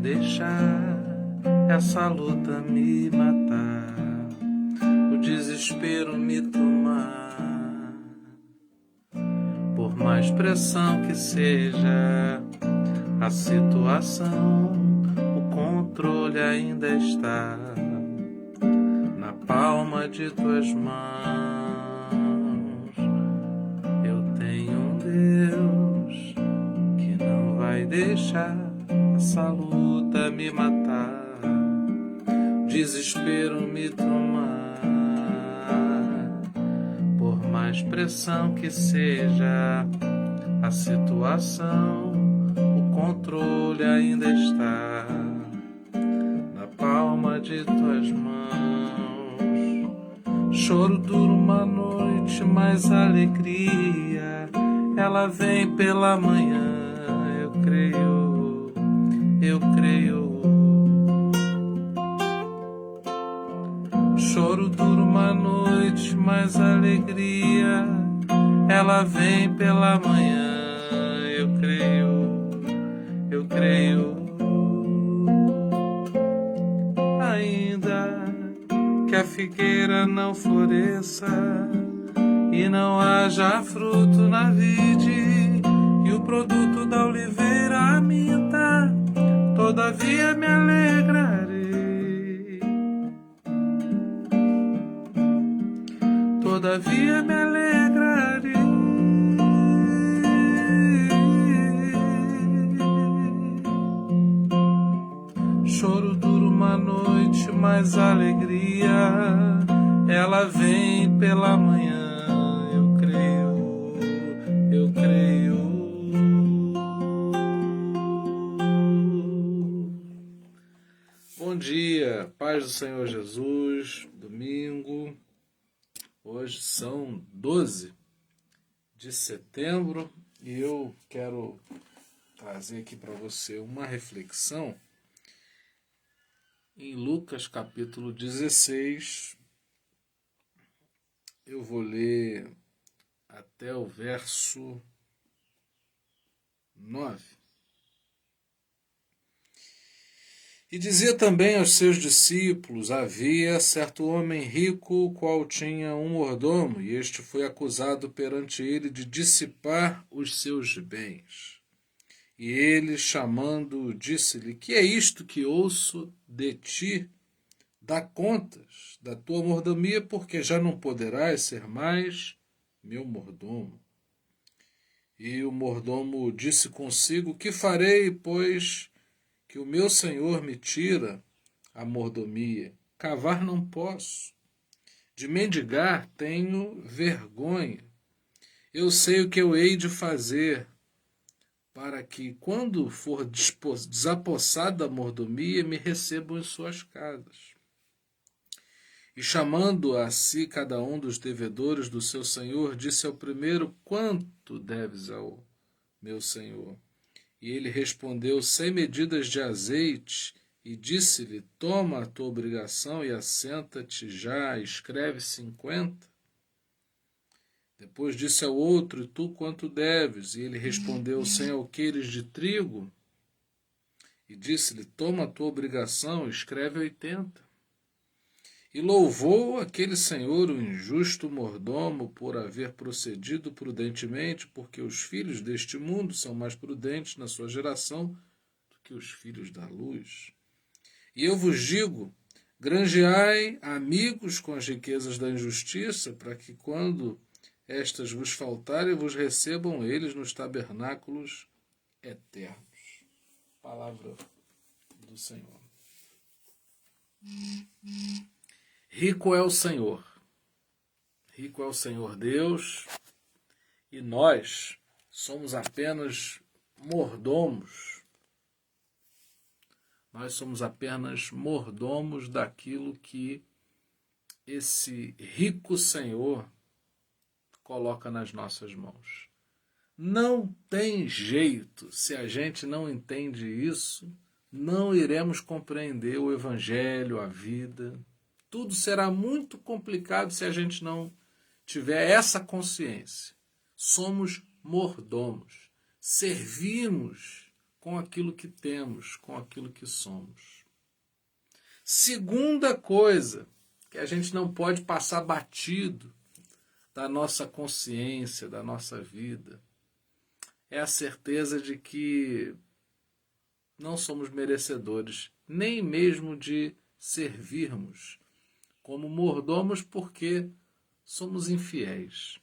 deixar essa luta me matar, o desespero me tomar. Por mais pressão que seja a situação, o controle ainda está na palma de tuas mãos. Eu tenho um Deus que não vai deixar essa luta me matar, o desespero me tomar. Por mais pressão que seja a situação, o controle ainda está na palma de tuas mãos. Choro dura uma noite, mas alegria ela vem pela manhã. Eu creio, eu creio. Choro dura uma noite, mas alegria ela vem pela manhã. Eu creio, eu creio. Ainda que a figueira não floresça e não haja fruto na vide, e o produto da oliveira minta, todavia me alegrarei. Todavia me alegrarei. Choro dura uma noite, mas alegria ela vem pela manhã. Eu creio, eu creio. Bom dia, paz do Senhor Jesus, domingo. Hoje são 12 de setembro e eu quero trazer aqui para você uma reflexão em Lucas capítulo 16. Eu vou ler até o verso 9. E dizia também aos seus discípulos: havia certo homem rico, o qual tinha um mordomo, e este foi acusado perante ele de dissipar os seus bens. E ele, chamando-o, disse-lhe: que é isto que ouço de ti? Dá contas da tua mordomia, porque já não poderás ser mais meu mordomo. E o mordomo disse consigo: que farei, pois que o meu senhor me tira a mordomia? Cavar não posso, de mendigar tenho vergonha. Eu sei o que eu hei de fazer, para que, quando for desapossado da mordomia, me recebam em suas casas. E chamando a si cada um dos devedores do seu senhor, disse ao primeiro: quanto deves ao meu senhor? E ele respondeu: 100 medidas de azeite. E disse-lhe: toma a tua obrigação e assenta-te já, escreve 50. Depois disse ao outro: e tu quanto deves? E ele respondeu: 100 alqueires de trigo. E disse-lhe: toma a tua obrigação, escreve 80. E louvou aquele senhor, o injusto mordomo, por haver procedido prudentemente, porque os filhos deste mundo são mais prudentes na sua geração do que os filhos da luz. E eu vos digo: granjeai amigos com as riquezas da injustiça, para que, quando estas vos faltarem, vos recebam eles nos tabernáculos eternos. Palavra do Senhor. Rico é o Senhor. Rico é o Senhor Deus, e nós somos apenas mordomos. Nós somos apenas mordomos daquilo que esse rico Senhor coloca nas nossas mãos. Não tem jeito, se a gente não entende isso, não iremos compreender o Evangelho, a vida. Tudo será muito complicado se a gente não tiver essa consciência. Somos mordomos, servimos com aquilo que temos, com aquilo que somos. Segunda coisa que a gente não pode passar batido da nossa consciência, da nossa vida, é a certeza de que não somos merecedores, nem mesmo de servirmos como mordomos, porque somos infiéis.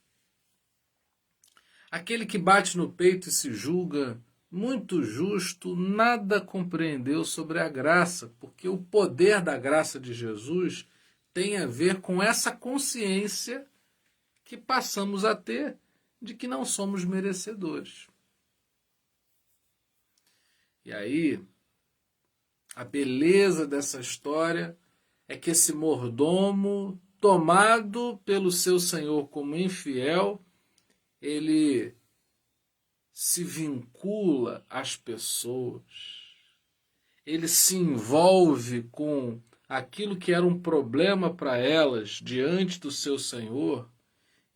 Aquele que bate no peito e se julga muito justo, nada compreendeu sobre a graça, porque o poder da graça de Jesus tem a ver com essa consciência que passamos a ter de que não somos merecedores. E aí, a beleza dessa história é que esse mordomo, tomado pelo seu senhor como infiel, ele se vincula às pessoas, ele se envolve com aquilo que era um problema para elas diante do seu senhor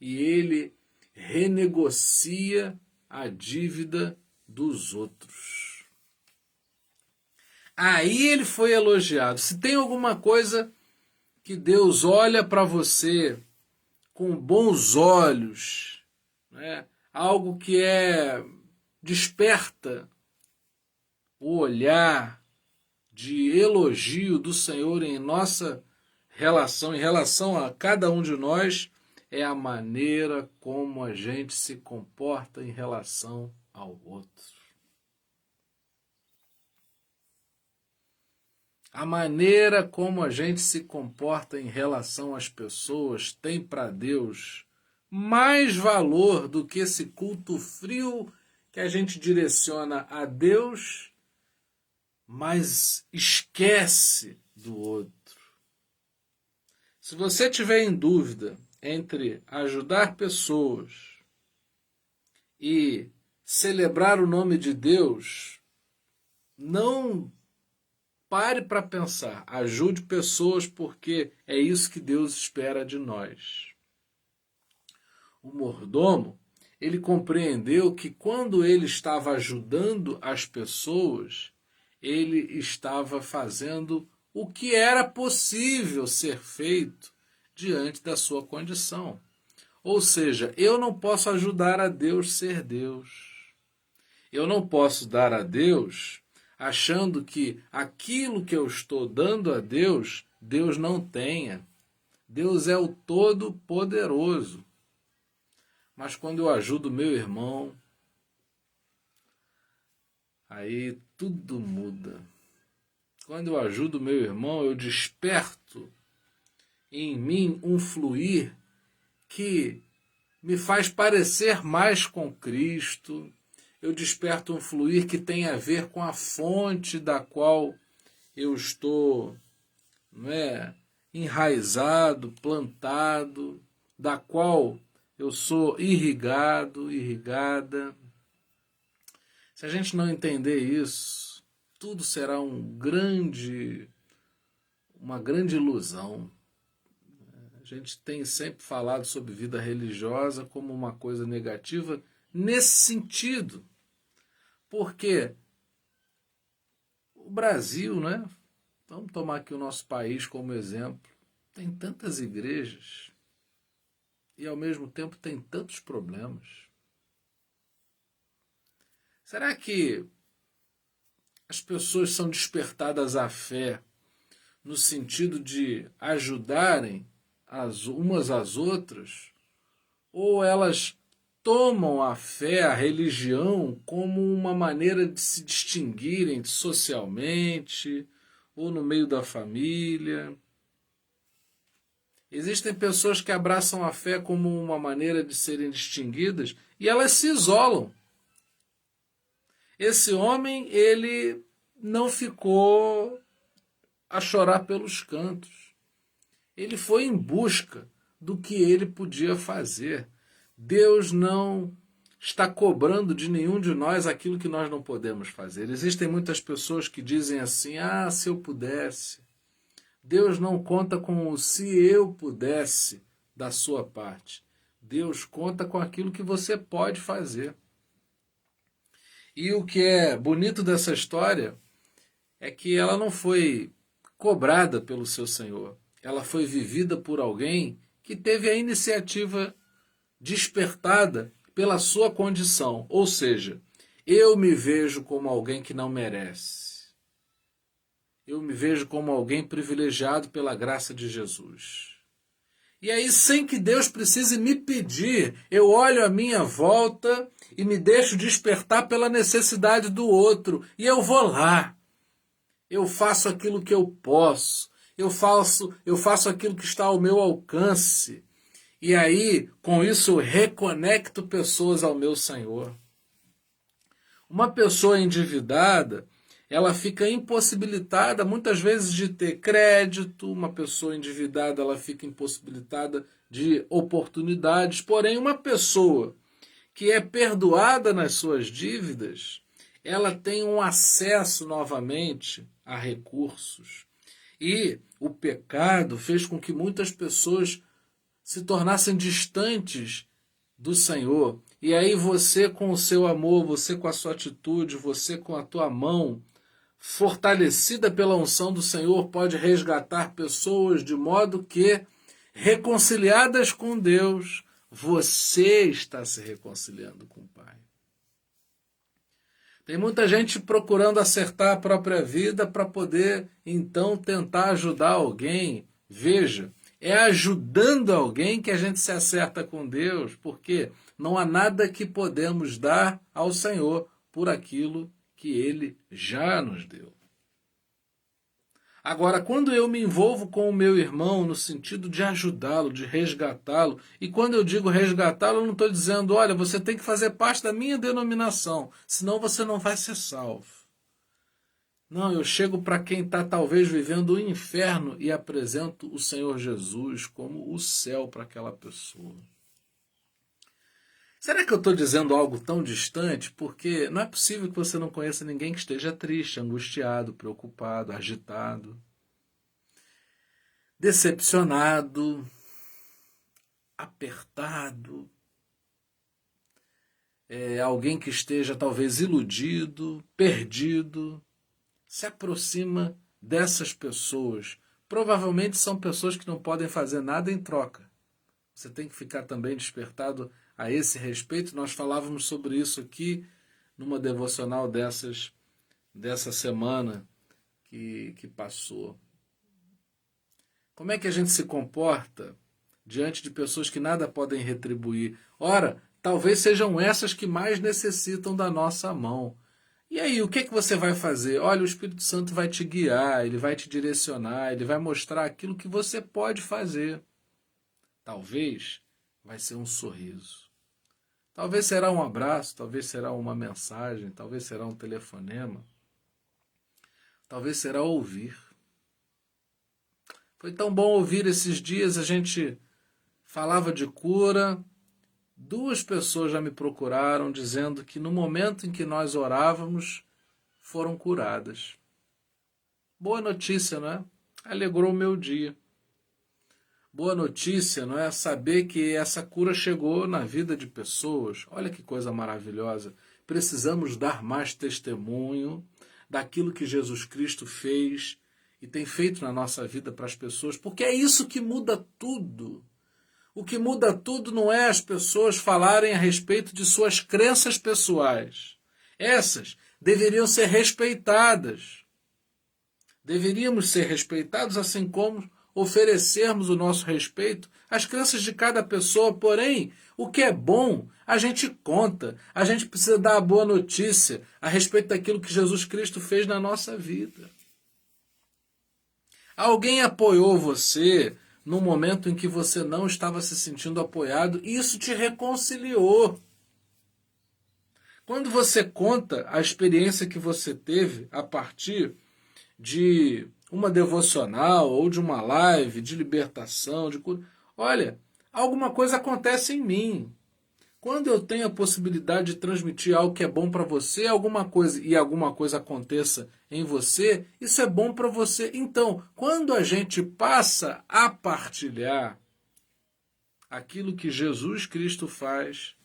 e ele renegocia a dívida dos outros. Aí ele foi elogiado. Se tem alguma coisa que Deus olha para você com bons olhos, né? Algo que desperta o olhar de elogio do Senhor em nossa relação, em relação a cada um de nós, é a maneira como a gente se comporta em relação ao outro. A maneira como a gente se comporta em relação às pessoas tem para Deus mais valor do que esse culto frio que a gente direciona a Deus, mas esquece do outro. Se você tiver em dúvida entre ajudar pessoas e celebrar o nome de Deus, não pare para pensar. Ajude pessoas porque é isso que Deus espera de nós. O mordomo, ele compreendeu que quando ele estava ajudando as pessoas, ele estava fazendo o que era possível ser feito diante da sua condição. Ou seja, eu não posso ajudar a Deus ser Deus. Eu não posso dar a Deus achando que aquilo que eu estou dando a Deus, Deus não tenha. Deus é o Todo-Poderoso. Mas quando eu ajudo meu irmão, aí tudo muda. Quando eu ajudo meu irmão, eu desperto em mim um fluir que me faz parecer mais com Cristo. Eu desperto um fluir que tem a ver com a fonte da qual eu estou, enraizado, plantado, da qual eu sou irrigado, irrigada. Se a gente não entender isso, tudo será uma grande ilusão. A gente tem sempre falado sobre vida religiosa como uma coisa negativa nesse sentido. Porque o Brasil, né? Vamos tomar aqui o nosso país como exemplo. Tem tantas igrejas e ao mesmo tempo tem tantos problemas. Será que as pessoas são despertadas à fé no sentido de ajudarem umas às outras? Ou elas tomam a fé, a religião, como uma maneira de se distinguirem socialmente ou no meio da família? Existem pessoas que abraçam a fé como uma maneira de serem distinguidas e elas se isolam. Esse homem, ele não ficou a chorar pelos cantos. Ele foi em busca do que ele podia fazer. Deus não está cobrando de nenhum de nós aquilo que nós não podemos fazer. Existem muitas pessoas que dizem assim, se eu pudesse. Deus não conta com o se eu pudesse da sua parte. Deus conta com aquilo que você pode fazer. E o que é bonito dessa história é que ela não foi cobrada pelo seu Senhor. Ela foi vivida por alguém que teve a iniciativa despertada pela sua condição. Ou seja, eu me vejo como alguém que não merece. Eu me vejo como alguém privilegiado pela graça de Jesus. E aí, sem que Deus precise me pedir, eu olho à minha volta e me deixo despertar pela necessidade do outro. E eu vou lá. Eu faço aquilo que eu posso. Eu faço aquilo que está ao meu alcance. E aí, com isso, eu reconecto pessoas ao meu Senhor. Uma pessoa endividada, ela fica impossibilitada muitas vezes de ter crédito, uma pessoa endividada ela fica impossibilitada de oportunidades, porém uma pessoa que é perdoada nas suas dívidas, ela tem um acesso novamente a recursos. E o pecado fez com que muitas pessoas se tornassem distantes do Senhor. E aí você com o seu amor, você com a sua atitude, você com a tua mão, fortalecida pela unção do Senhor, pode resgatar pessoas de modo que, reconciliadas com Deus, você está se reconciliando com o Pai. Tem muita gente procurando acertar a própria vida para poder, então, tentar ajudar alguém. Veja, é ajudando alguém que a gente se acerta com Deus, porque não há nada que podemos dar ao Senhor por aquilo que Ele já nos deu. Agora, quando eu me envolvo com o meu irmão no sentido de ajudá-lo, de resgatá-lo, e quando eu digo resgatá-lo, eu não estou dizendo, olha, você tem que fazer parte da minha denominação, senão você não vai ser salvo. Não, eu chego para quem está talvez vivendo o inferno e apresento o Senhor Jesus como o céu para aquela pessoa. Será que eu estou dizendo algo tão distante? Porque não é possível que você não conheça ninguém que esteja triste, angustiado, preocupado, agitado, decepcionado, apertado, alguém que esteja talvez iludido, perdido. Se aproxima dessas pessoas. Provavelmente são pessoas que não podem fazer nada em troca. Você tem que ficar também despertado a esse respeito. Nós falávamos sobre isso aqui numa devocional dessa semana que passou. Como é que a gente se comporta diante de pessoas que nada podem retribuir? Ora, talvez sejam essas que mais necessitam da nossa mão. E aí, o que é que você vai fazer? Olha, o Espírito Santo vai te guiar, ele vai te direcionar, ele vai mostrar aquilo que você pode fazer. Talvez vai ser um sorriso. Talvez será um abraço, talvez será uma mensagem, talvez será um telefonema. Talvez será ouvir. Foi tão bom ouvir esses dias, a gente falava de cura. 2 pessoas já me procuraram dizendo que no momento em que nós orávamos, foram curadas. Boa notícia, não é? Alegrou o meu dia. Boa notícia, não é? Saber que essa cura chegou na vida de pessoas. Olha que coisa maravilhosa. Precisamos dar mais testemunho daquilo que Jesus Cristo fez e tem feito na nossa vida para as pessoas, porque é isso que muda tudo. O que muda tudo não é as pessoas falarem a respeito de suas crenças pessoais. Essas deveriam ser respeitadas. Deveríamos ser respeitados, assim como oferecermos o nosso respeito às crenças de cada pessoa. Porém, o que é bom, a gente conta. A gente precisa dar a boa notícia a respeito daquilo que Jesus Cristo fez na nossa vida. Alguém apoiou você no momento em que você não estava se sentindo apoiado, e isso te reconciliou. Quando você conta a experiência que você teve a partir de uma devocional ou de uma live de libertação, de cura, olha, alguma coisa acontece em mim. Quando eu tenho a possibilidade de transmitir algo que é bom para você, alguma coisa aconteça em você, isso é bom para você. Então, quando a gente passa a partilhar aquilo que Jesus Cristo faz,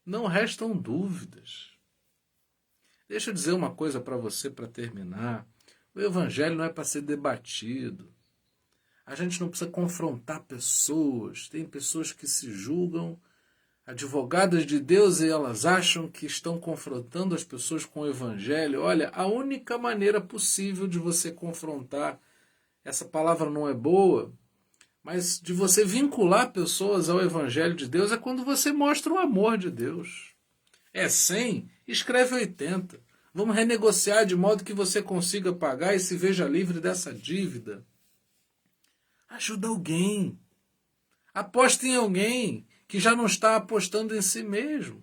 não restam dúvidas. Deixa eu dizer uma coisa para você para terminar. O evangelho não é para ser debatido. A gente não precisa confrontar pessoas. Tem pessoas que se julgam advogadas de Deus e elas acham que estão confrontando as pessoas com o evangelho. Olha, a única maneira possível de você confrontar, essa palavra não é boa, mas de você vincular pessoas ao evangelho de Deus é quando você mostra o amor de Deus. É 100, escreve 80. Vamos renegociar de modo que você consiga pagar e se veja livre dessa dívida. Ajuda alguém. Aposte em alguém que já não está apostando em si mesmo.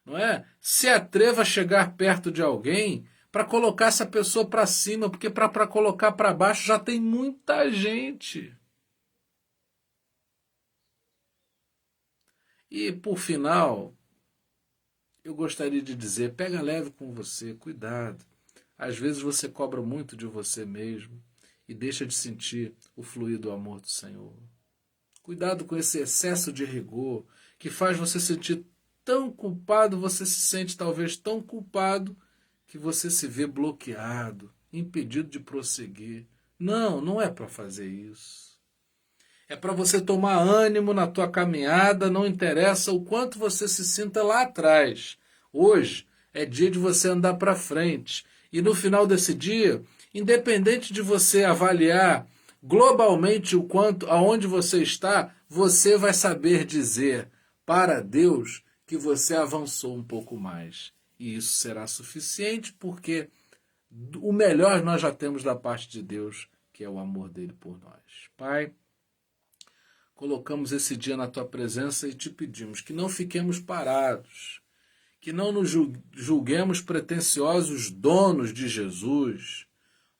Não é? Se atreva a chegar perto de alguém para colocar essa pessoa para cima, porque para colocar para baixo já tem muita gente. E por final, eu gostaria de dizer, pega leve com você, cuidado. Às vezes você cobra muito de você mesmo e deixa de sentir o fluir do amor do Senhor. Cuidado com esse excesso de rigor que faz você sentir tão culpado, você se sente talvez tão culpado que você se vê bloqueado, impedido de prosseguir. Não, não é para fazer isso. É para você tomar ânimo na tua caminhada, não interessa o quanto você se sinta lá atrás. Hoje é dia de você andar para frente. E no final desse dia, independente de você avaliar globalmente o quanto, aonde você está, você vai saber dizer para Deus que você avançou um pouco mais. E isso será suficiente porque o melhor nós já temos da parte de Deus, que é o amor dele por nós. Pai, colocamos esse dia na tua presença e te pedimos que não fiquemos parados, que não nos julguemos pretensiosos donos de Jesus.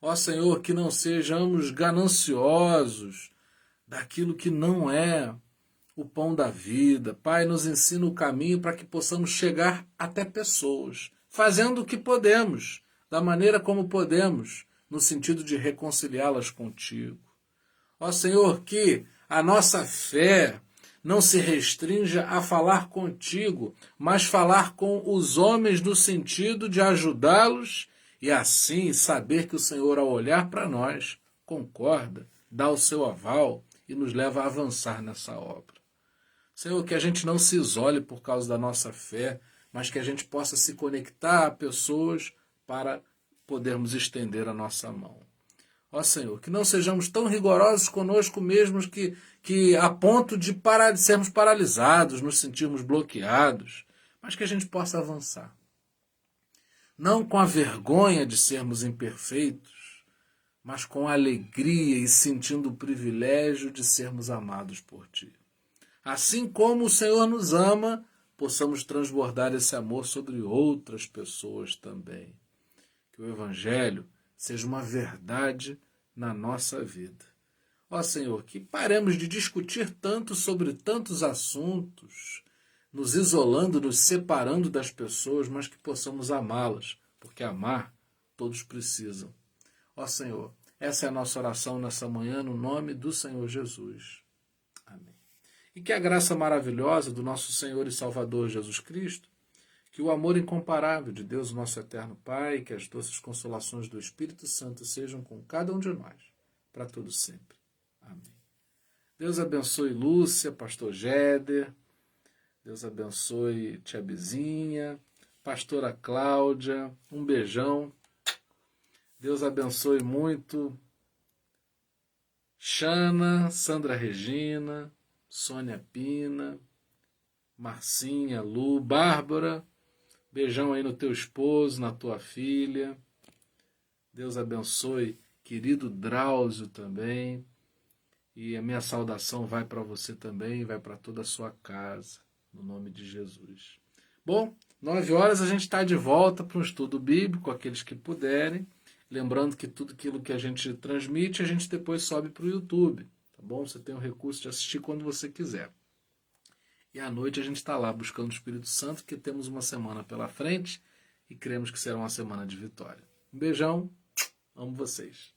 Ó Senhor, que não sejamos gananciosos daquilo que não é o pão da vida. Pai, nos ensina o caminho para que possamos chegar até pessoas, fazendo o que podemos, da maneira como podemos, no sentido de reconciliá-las contigo. Ó Senhor, que a nossa fé não se restrinja a falar contigo, mas falar com os homens no sentido de ajudá-los e assim saber que o Senhor, ao olhar para nós, concorda, dá o seu aval e nos leva a avançar nessa obra. Senhor, que a gente não se isole por causa da nossa fé, mas que a gente possa se conectar a pessoas para podermos estender a nossa mão. Ó Senhor, que não sejamos tão rigorosos conosco mesmos que a ponto de sermos paralisados, nos sentirmos bloqueados, mas que a gente possa avançar. Não com a vergonha de sermos imperfeitos, mas com a alegria e sentindo o privilégio de sermos amados por Ti. Assim como o Senhor nos ama, possamos transbordar esse amor sobre outras pessoas também. Que o Evangelho seja uma verdade na nossa vida. Ó Senhor, que paremos de discutir tanto sobre tantos assuntos, nos isolando, nos separando das pessoas, mas que possamos amá-las, porque amar todos precisam. Ó Senhor, essa é a nossa oração nessa manhã, no nome do Senhor Jesus. Amém. E que a graça maravilhosa do nosso Senhor e Salvador Jesus Cristo, que o amor incomparável de Deus, nosso eterno Pai, que as doces consolações do Espírito Santo sejam com cada um de nós, para todo sempre. Amém. Deus abençoe Lúcia, pastor Jéder, Deus abençoe tia Bizinha, pastora Cláudia, um beijão. Deus abençoe muito Xana, Sandra Regina, Sônia Pina, Marcinha, Lu, Bárbara, beijão aí no teu esposo, na tua filha. Deus abençoe querido Drauzio também. E a minha saudação vai para você também, vai para toda a sua casa, no nome de Jesus. Bom, 9 horas a gente está de volta para um estudo bíblico, aqueles que puderem. Lembrando que tudo aquilo que a gente transmite, a gente depois sobe para o YouTube. Tá bom? Você tem o recurso de assistir quando você quiser. E à noite a gente está lá buscando o Espírito Santo, porque temos uma semana pela frente e cremos que será uma semana de vitória. Um beijão, amo vocês.